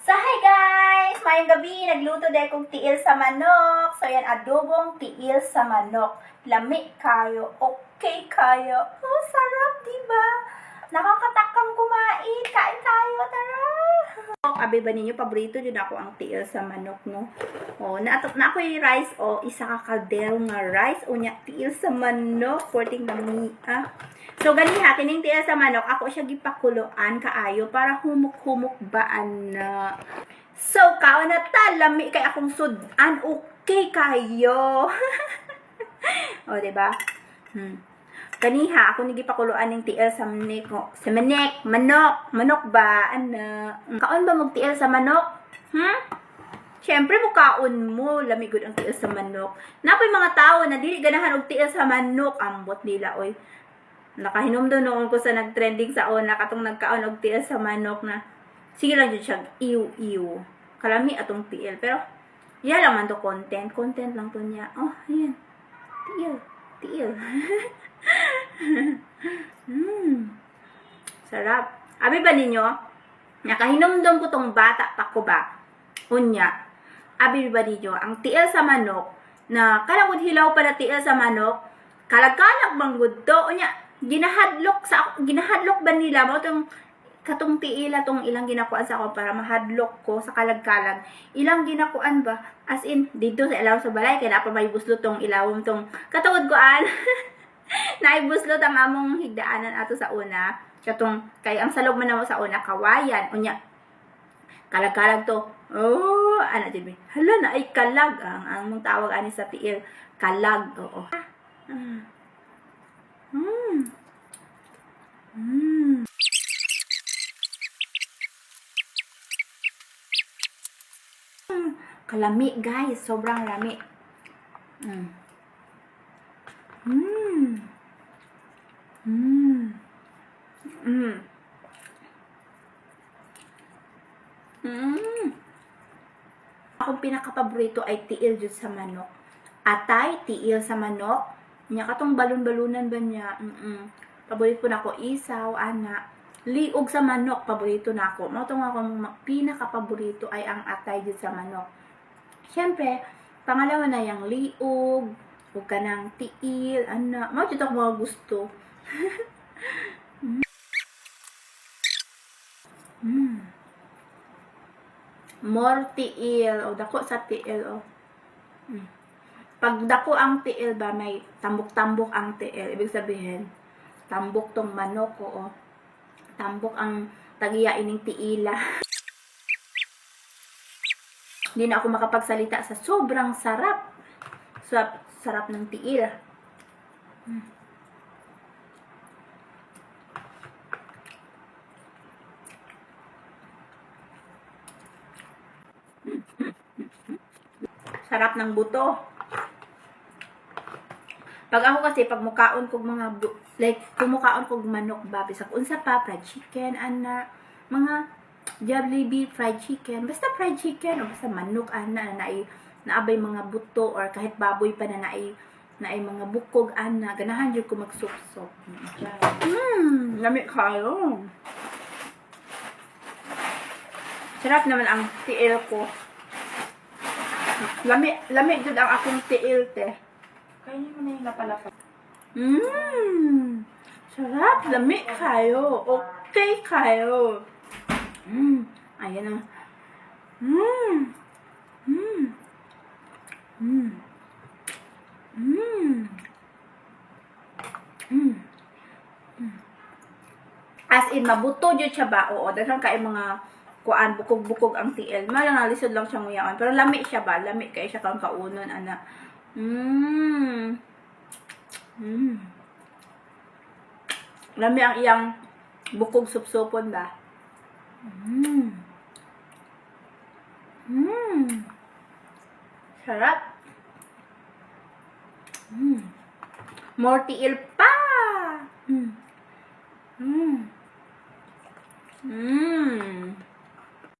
So, hi guys! Mayong gabi, nagluto dahil kong tiil sa manok. So, yan, adobong tiil sa manok. Lami kayo. Okay kayo. Oh, sarap, diba? Nakakatakam kumain. Kain tayo, tara! Abi ba ninyo, paborito din ako ang tiil sa manok, no? Oh, na ako yung rice, isa ka kaldero nga rice, nya tiil sa manok, porting lami, So, ganiha, kining tiil sa manok, ako siya gipakuloan kaayo para humuk-humuk baan na. So, kao na ta, lami kay akong sudan, okay kayo. O, diba? Kaniha, ako nagipakuluan ng tiil sa manok ba, ana. Kaon ba magtiil sa manok? Siyempre, mukaon mo, lamigod ang tiil sa manok. Napoy mga tao na dili ganahan og tiil sa manok, ambot nila, oy. Nakahinom doon noon ko sa nagtrending sa una, katong nagkaon og tiil sa manok na, sige lang dyan siya, iw. Kalami atong tiil, pero, yan lang man to content lang to niya. Oh, ayan, tiil. Sarap. Abi ba ninyo? Nakahinomdom ko tong bata pa ko ba? Unya. Abi ba ninyo? Ang tiil sa manok, na kalagod hilaw pala tiil sa manok, kalag-kalag manggod to. Unya, ginahadlok ba nila mo tong katong tiila tong ilang ginakuan sa ako para mahadlok ko sa kalag-kalag. Ilang ginakuan ba? As in, dito sa ilaw sa balay, kaya pa may buslot tong ilawom tong katawad koan. Naibuslot ang among higdaanan ato sa una. Katong, kay ang salog man namo sa una, kawayan. Unya, kalag-kalag to. Oh, ana dibi. Hala na ay kalag. Ang mong tawag ani sa tiil. Kalag. Oo. Kalami guys. Sobrang lami. Akong pinakapaborito ay tiil jud sa manok. Atay, tiil sa manok. Nya katong balon-balunan ba niya? Paborito na ako isaw, ana. Liog sa manok, paborito na ako. Mao tong akong pinakapaborito ay ang atay jud sa manok. Siyempre, pangalawa na yung liog, ug kanang tiil, ana. Mao jud ako mga gusto. More tiil, o dako sa tiil, o. Pag dako ang tiil ba, may tambok-tambok ang tiil. Ibig sabihin, tambok tong manok, o. Tambok ang tagiya ining tiila. Hindi na ako makapagsalita sa sobrang sarap. Sarap ng tiil. Sarap ng buto. Pag ako kasi, pag mukaon kog mga, kumukaon kog manok ba, bisag unsa pa, fried chicken, ana, mga Jollibee fried chicken, basta fried chicken, o basta manok, ana, naabay mga buto, or kahit baboy pa na naay mga bukog, ana, ganahan jud ko magsup-sup. Lami kayo. Sarap naman ang tiil ko. Lami jud ang akong tiil, te. Kainin mo na yung lapalapa. Sarap, lami kayo. Okay kayo. Ayan na. As in, mabuto jud siya ba? Oo, dahil kay mga kuan, bukog-bukog ang tiil. Malang nalisod lang siya nguyaon. Pero lami siya ba? Lami kay siya kang kaunon, ana. Lami ang iyang bukog supsupon ba? Sarap. More tiil pa.